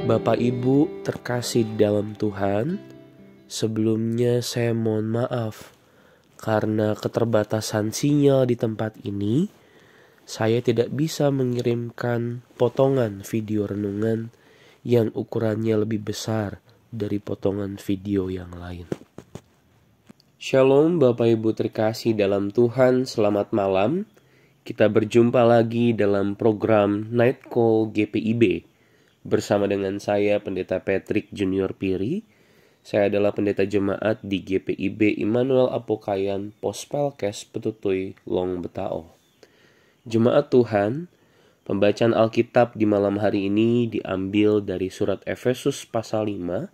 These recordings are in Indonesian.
Bapak Ibu terkasih dalam Tuhan, sebelumnya saya mohon maaf karena keterbatasan sinyal di tempat ini. Saya tidak bisa mengirimkan potongan video renungan yang ukurannya lebih besar dari potongan video yang lain. Shalom Bapak Ibu terkasih dalam Tuhan, selamat malam. Kita berjumpa lagi dalam program Night Call GPIB. Bersama dengan saya, Pendeta Patrick Junior Piri. Saya adalah pendeta jemaat di GPIB Immanuel Apokayan Pospelkes Petutui Long Betao. Jemaat Tuhan, pembacaan Alkitab di malam hari ini diambil dari surat Efesus pasal 5,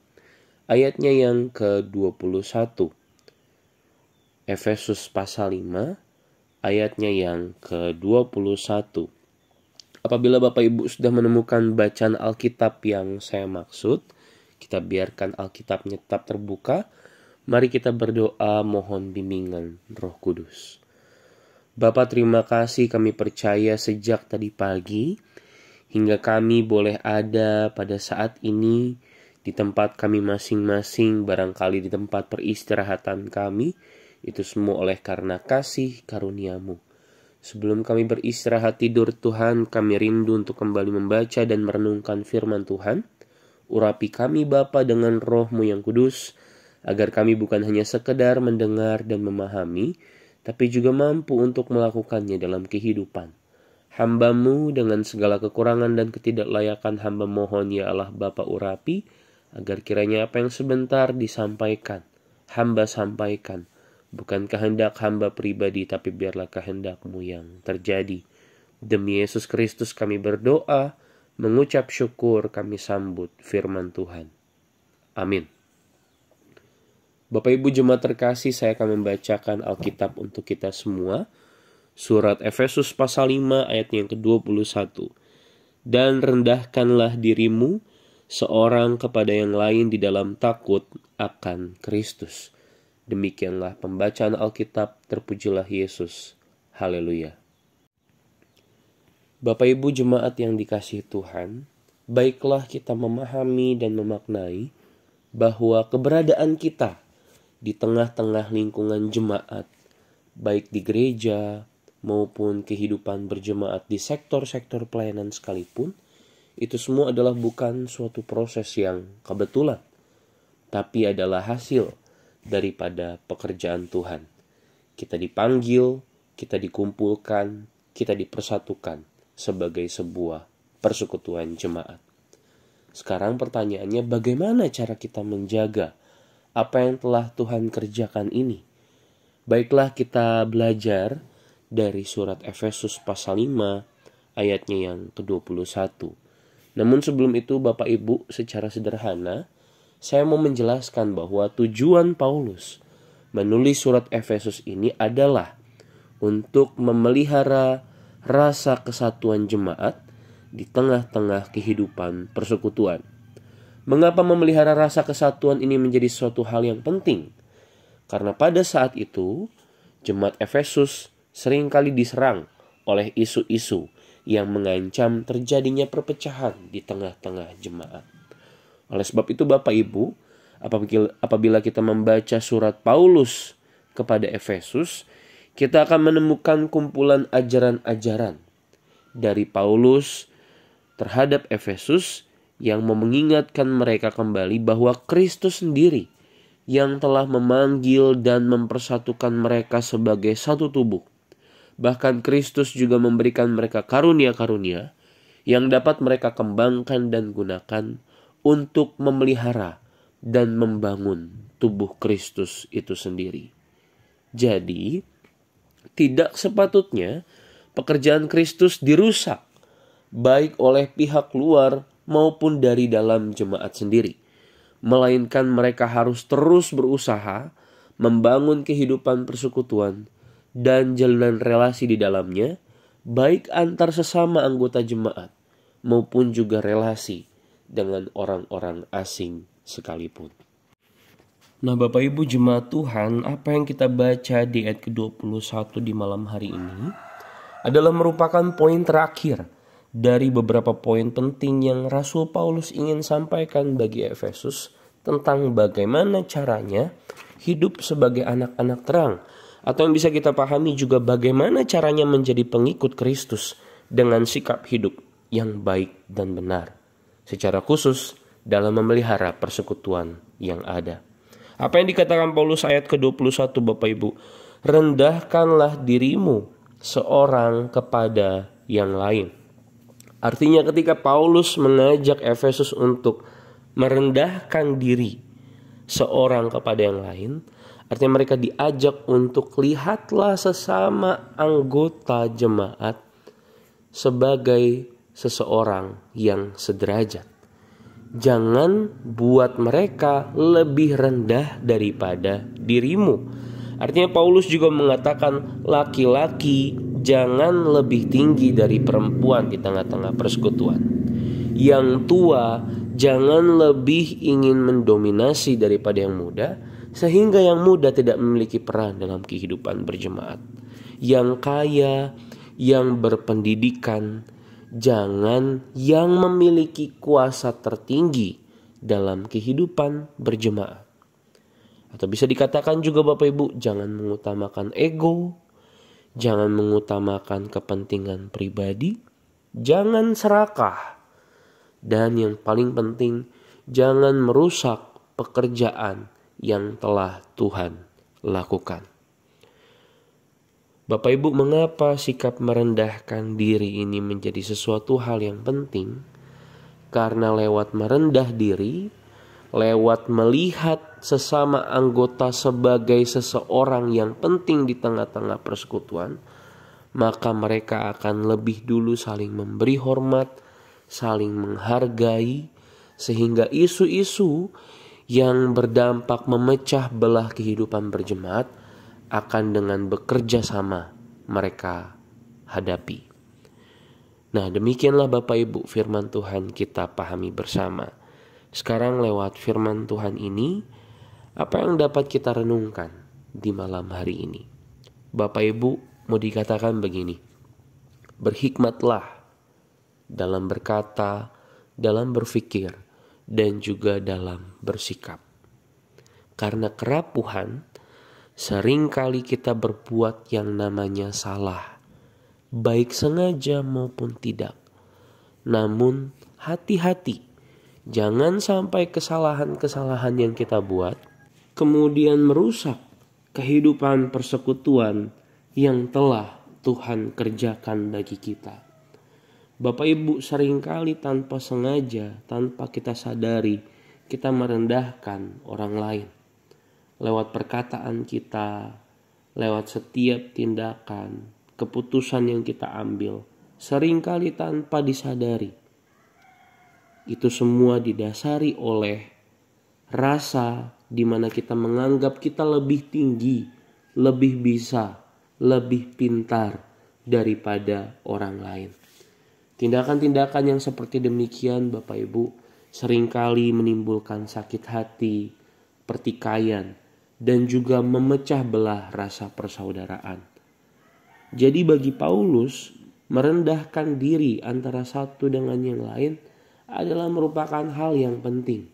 ayatnya yang ke-21. Efesus pasal 5, ayatnya yang ke-21. Apabila Bapak Ibu sudah menemukan bacaan Alkitab yang saya maksud, kita biarkan Alkitabnya tetap terbuka. Mari kita berdoa mohon bimbingan Roh Kudus. Bapa, terima kasih, kami percaya sejak tadi pagi hingga kami boleh ada pada saat ini di tempat kami masing-masing, barangkali di tempat peristirahatan kami, itu semua oleh karena kasih karunia-Mu. Sebelum kami beristirahat tidur Tuhan, kami rindu untuk kembali membaca dan merenungkan firman Tuhan. Urapi kami Bapa dengan Roh-Mu yang kudus, agar kami bukan hanya sekedar mendengar dan memahami, tapi juga mampu untuk melakukannya dalam kehidupan. Hamba-Mu dengan segala kekurangan dan ketidaklayakan hamba mohon ya Allah Bapa urapi, agar kiranya apa yang sebentar disampaikan, hamba sampaikan, bukan kehendak hamba pribadi, tapi biarlah kehendak-Mu yang terjadi. Demi Yesus Kristus kami berdoa, mengucap syukur, kami sambut firman Tuhan. Amin. Bapak Ibu jemaat terkasih, saya akan membacakan Alkitab untuk kita semua. Surat Efesus pasal 5 ayat yang ke-21. Dan rendahkanlah dirimu seorang kepada yang lain di dalam takut akan Kristus. Demikianlah pembacaan Alkitab, terpujilah Yesus. Haleluya. Bapak Ibu jemaat yang dikasihi Tuhan, baiklah kita memahami dan memaknai bahwa keberadaan kita di tengah-tengah lingkungan jemaat, baik di gereja maupun kehidupan berjemaat di sektor-sektor pelayanan sekalipun, itu semua adalah bukan suatu proses yang kebetulan, tapi adalah hasil daripada pekerjaan Tuhan. Kita dipanggil, kita dikumpulkan, kita dipersatukan sebagai sebuah persekutuan jemaat. Sekarang pertanyaannya, bagaimana cara kita menjaga apa yang telah Tuhan kerjakan ini? Baiklah kita belajar dari surat Efesus pasal 5 ayatnya yang ke-21. Namun sebelum itu Bapak Ibu, secara sederhana saya mau menjelaskan bahwa tujuan Paulus menulis surat Efesus ini adalah untuk memelihara rasa kesatuan jemaat di tengah-tengah kehidupan persekutuan. Mengapa memelihara rasa kesatuan ini menjadi suatu hal yang penting? Karena pada saat itu, jemaat Efesus seringkali diserang oleh isu-isu yang mengancam terjadinya perpecahan di tengah-tengah jemaat. Oleh sebab itu Bapak Ibu, apabila kita membaca surat Paulus kepada Efesus, kita akan menemukan kumpulan ajaran-ajaran dari Paulus terhadap Efesus yang mengingatkan mereka kembali bahwa Kristus sendiri yang telah memanggil dan mempersatukan mereka sebagai satu tubuh. Bahkan Kristus juga memberikan mereka karunia-karunia yang dapat mereka kembangkan dan gunakan untuk memelihara dan membangun tubuh Kristus itu sendiri. Jadi, tidak sepatutnya pekerjaan Kristus dirusak, baik oleh pihak luar maupun dari dalam jemaat sendiri. Melainkan mereka harus terus berusaha membangun kehidupan persekutuan dan jalinan relasi di dalamnya, baik antar sesama anggota jemaat maupun juga relasi dengan orang-orang asing sekalipun. Nah Bapak Ibu jemaat Tuhan, apa yang kita baca di ayat ke-21 di malam hari ini adalah merupakan poin terakhir dari beberapa poin penting yang Rasul Paulus ingin sampaikan bagi Efesus tentang bagaimana caranya hidup sebagai anak-anak terang. Atau yang bisa kita pahami juga bagaimana caranya menjadi pengikut Kristus dengan sikap hidup yang baik dan benar. Secara khusus dalam memelihara persekutuan yang ada. Apa yang dikatakan Paulus ayat ke-21 Bapak Ibu? Rendahkanlah dirimu seorang kepada yang lain. Artinya ketika Paulus mengajak Efesus untuk merendahkan diri seorang kepada yang lain, artinya mereka diajak untuk lihatlah sesama anggota jemaat sebagai seseorang yang sederajat. Jangan buat mereka lebih rendah daripada dirimu. Artinya Paulus juga mengatakan laki-laki jangan lebih tinggi dari perempuan di tengah-tengah persekutuan. Yang tua jangan lebih ingin mendominasi daripada yang muda, sehingga yang muda tidak memiliki peran dalam kehidupan berjemaat. Yang kaya, yang berpendidikan, jangan yang memiliki kuasa tertinggi dalam kehidupan berjemaat. Atau bisa dikatakan juga Bapak Ibu, jangan mengutamakan ego, jangan mengutamakan kepentingan pribadi, jangan serakah, dan yang paling penting, jangan merusak pekerjaan yang telah Tuhan lakukan. Bapak Ibu, mengapa sikap merendahkan diri ini menjadi sesuatu hal yang penting? Karena lewat merendah diri, lewat melihat sesama anggota sebagai seseorang yang penting di tengah-tengah persekutuan, maka mereka akan lebih dulu saling memberi hormat, saling menghargai, sehingga isu-isu yang berdampak memecah belah kehidupan berjemaat akan dengan bekerja sama mereka hadapi. Nah, demikianlah Bapak Ibu firman Tuhan kita pahami bersama. Sekarang lewat firman Tuhan ini, apa yang dapat kita renungkan di malam hari ini? Bapak Ibu, mau dikatakan begini, berhikmatlah dalam berkata, dalam berpikir, dan juga dalam bersikap. Karena kerapuhan, seringkali kita berbuat yang namanya salah, baik sengaja maupun tidak. Namun hati-hati, jangan sampai kesalahan-kesalahan yang kita buat kemudian merusak kehidupan persekutuan yang telah Tuhan kerjakan bagi kita. Bapak Ibu, seringkali tanpa sengaja, tanpa kita sadari, kita merendahkan orang lain. Lewat perkataan kita, lewat setiap tindakan, keputusan yang kita ambil, seringkali tanpa disadari. Itu semua didasari oleh rasa di mana kita menganggap kita lebih tinggi, lebih bisa, lebih pintar daripada orang lain. Tindakan-tindakan yang seperti demikian Bapak Ibu seringkali menimbulkan sakit hati, pertikaian, dan juga memecah belah rasa persaudaraan. Jadi bagi Paulus, merendahkan diri antara satu dengan yang lain adalah merupakan hal yang penting,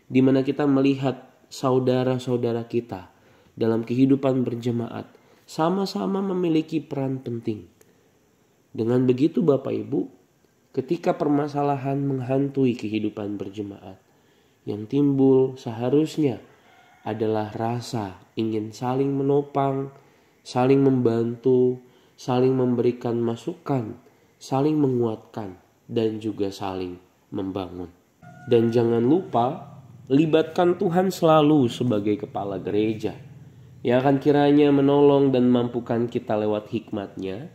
di mana kita melihat saudara-saudara kita dalam kehidupan berjemaat sama-sama memiliki peran penting. Dengan begitu Bapak Ibu, ketika permasalahan menghantui kehidupan berjemaat, yang timbul seharusnya adalah rasa ingin saling menopang, saling membantu, saling memberikan masukan, saling menguatkan, dan juga saling membangun. Dan jangan lupa, libatkan Tuhan selalu sebagai kepala gereja, yang akan kiranya menolong dan mampukan kita lewat hikmat-Nya,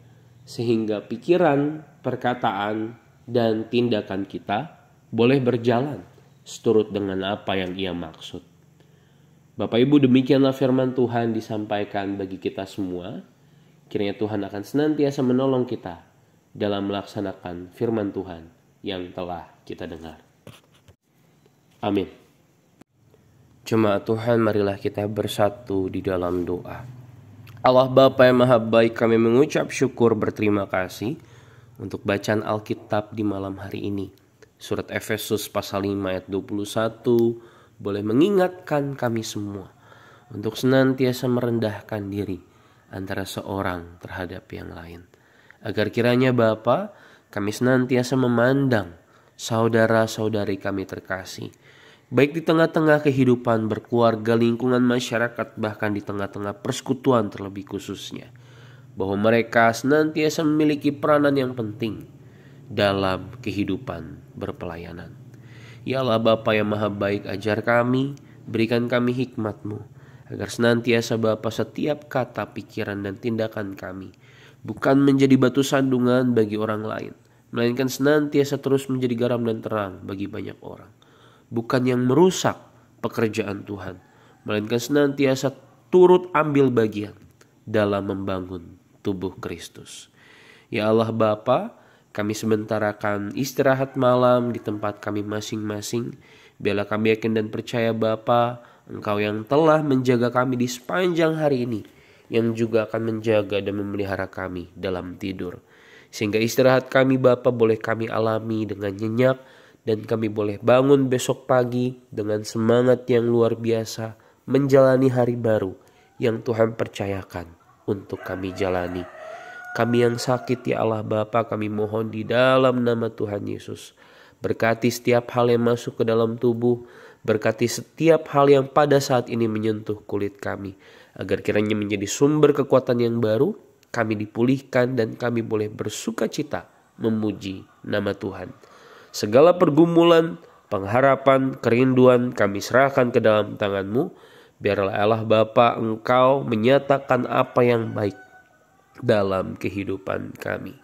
sehingga pikiran, perkataan, dan tindakan kita boleh berjalan seturut dengan apa yang Ia maksud. Bapak Ibu, demikianlah firman Tuhan disampaikan bagi kita semua. Kiranya Tuhan akan senantiasa menolong kita dalam melaksanakan firman Tuhan yang telah kita dengar. Amin. Jemaat Tuhan, marilah kita bersatu di dalam doa. Allah Bapa yang Maha Baik, kami mengucap syukur berterima kasih untuk bacaan Alkitab di malam hari ini. Surat Efesus pasal 5 ayat 21 boleh mengingatkan kami semua untuk senantiasa merendahkan diri antara seorang terhadap yang lain. Agar kiranya Bapa, kami senantiasa memandang saudara-saudari kami terkasih, baik di tengah-tengah kehidupan berkeluarga, lingkungan masyarakat, bahkan di tengah-tengah persekutuan terlebih khususnya, bahwa mereka senantiasa memiliki peranan yang penting dalam kehidupan berpelayanan. Ya Allah Bapa yang Maha Baik, ajar kami, berikan kami hikmat-Mu, agar senantiasa Bapa setiap kata, pikiran, dan tindakan kami bukan menjadi batu sandungan bagi orang lain, melainkan senantiasa terus menjadi garam dan terang bagi banyak orang. Bukan yang merusak pekerjaan Tuhan, melainkan senantiasa turut ambil bagian dalam membangun tubuh Kristus. Ya Allah Bapa, kami sebentar akan istirahat malam di tempat kami masing-masing. Biarlah kami yakin dan percaya Bapa, Engkau yang telah menjaga kami di sepanjang hari ini, yang juga akan menjaga dan memelihara kami dalam tidur. Sehingga istirahat kami Bapa boleh kami alami dengan nyenyak, dan kami boleh bangun besok pagi dengan semangat yang luar biasa, menjalani hari baru yang Tuhan percayakan untuk kami jalani. Kami yang sakit ya Allah Bapa, kami mohon di dalam nama Tuhan Yesus, berkati setiap hal yang masuk ke dalam tubuh, berkati setiap hal yang pada saat ini menyentuh kulit kami, agar kiranya menjadi sumber kekuatan yang baru, kami dipulihkan dan kami boleh bersuka cita memuji nama Tuhan. Segala pergumulan, pengharapan, kerinduan kami serahkan ke dalam tangan-Mu. Biarlah Allah Bapa, Engkau menyatakan apa yang baik dalam kehidupan kami.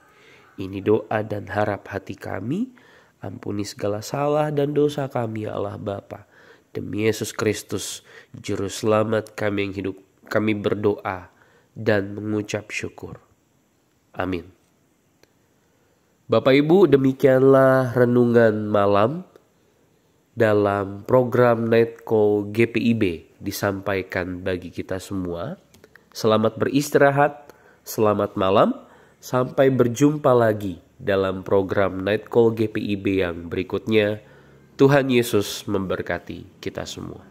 Ini doa dan harap hati kami. Ampuni segala salah dan dosa kami ya Allah Bapa. Demi Yesus Kristus, Juru Selamat kami yang hidup, kami berdoa dan mengucap syukur. Amin. Bapak Ibu, demikianlah renungan malam dalam program Night Call GPIB disampaikan bagi kita semua. Selamat beristirahat, selamat malam, sampai berjumpa lagi dalam program Night Call GPIB yang berikutnya. Tuhan Yesus memberkati kita semua.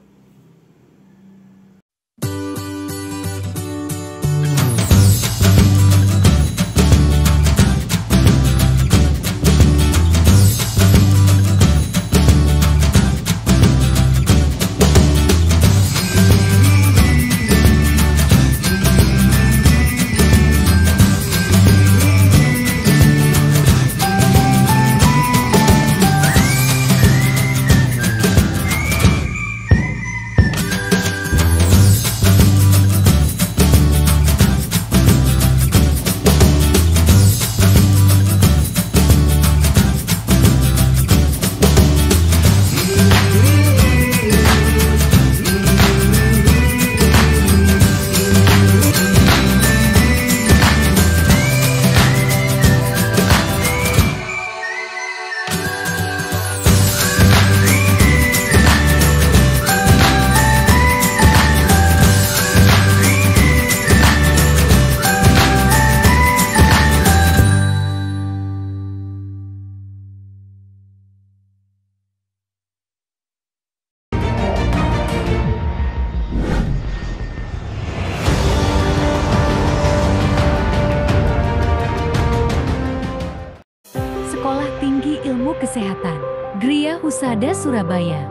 Kesehatan Gria Husada Surabaya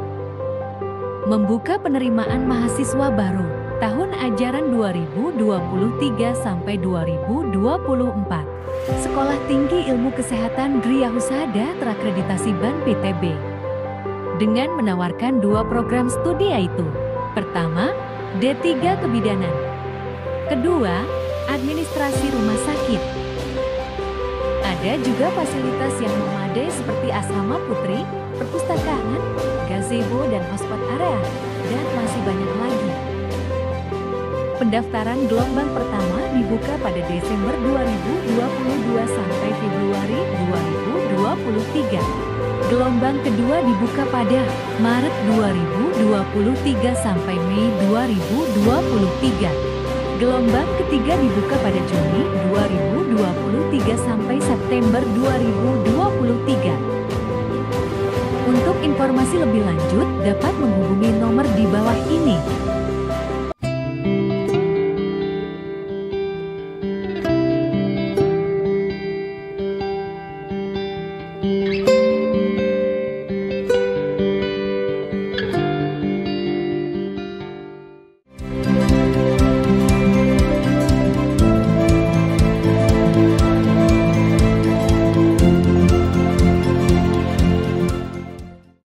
membuka penerimaan mahasiswa baru tahun ajaran 2023 sampai 2024. Sekolah Tinggi Ilmu Kesehatan Gria Husada terakreditasi BAN PTB dengan menawarkan 2 program studi, yaitu pertama, D3 Kebidanan, kedua, Administrasi Rumah Sakit. Ada juga fasilitas yang memadai seperti asrama putri, perpustakaan, gazebo dan hotspot area, dan masih banyak lagi. Pendaftaran gelombang pertama dibuka pada Desember 2022 sampai Februari 2023. Gelombang kedua dibuka pada Maret 2023 sampai Mei 2023. Gelombang ketiga dibuka pada Juni 2023 sampai September 2023. Untuk informasi lebih lanjut dapat menghubungi nomor di bawah ini.